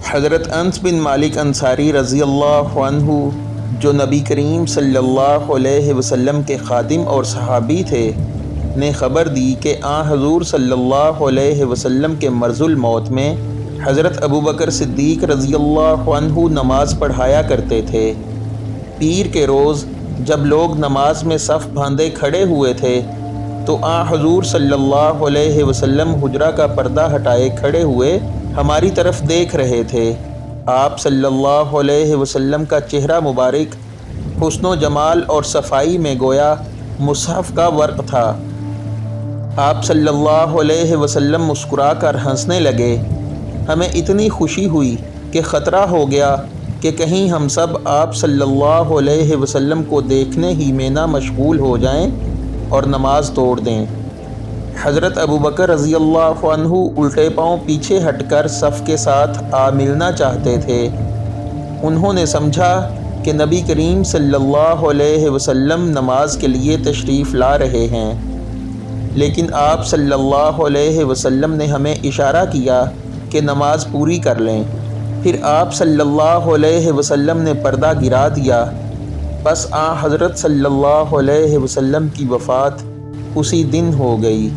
حضرت انس بن مالک انصاری رضی اللہ عنہ جو نبی کریم صلی اللہ علیہ وسلم کے خادم اور صحابی تھے نے خبر دی کہ حضور صلی اللہ علیہ وسلم کے مرض الموت میں حضرت ابوبکر صدیق رضی اللہ عنہ نماز پڑھایا کرتے تھے۔ پیر کے روز جب لوگ نماز میں صف باندھے کھڑے ہوئے تھے تو حضور صلی اللہ علیہ وسلم حجرہ کا پردہ ہٹائے کھڑے ہوئے ہماری طرف دیکھ رہے تھے۔ آپ صلی اللہ علیہ وسلم کا چہرہ مبارک حسن و جمال اور صفائی میں گویا مصحف کا ورق تھا۔ آپ صلی اللہ علیہ وسلم مسکرا کر ہنسنے لگے۔ ہمیں اتنی خوشی ہوئی کہ خطرہ ہو گیا کہ کہیں ہم سب آپ صلی اللہ علیہ وسلم کو دیکھنے ہی میں نہ مشغول ہو جائیں اور نماز توڑ دیں۔ حضرت ابوبکر رضی اللہ عنہ الٹے پاؤں پیچھے ہٹ کر صف کے ساتھ ملنا چاہتے تھے۔ انہوں نے سمجھا کہ نبی کریم صلی اللہ علیہ وسلم نماز کے لیے تشریف لا رہے ہیں، لیکن آپ صلی اللہ علیہ وسلم نے ہمیں اشارہ کیا کہ نماز پوری کر لیں۔ پھر آپ صلی اللہ علیہ وسلم نے پردہ گرا دیا۔ بس حضرت صلی اللہ علیہ وسلم کی وفات اسی دن ہو گئی۔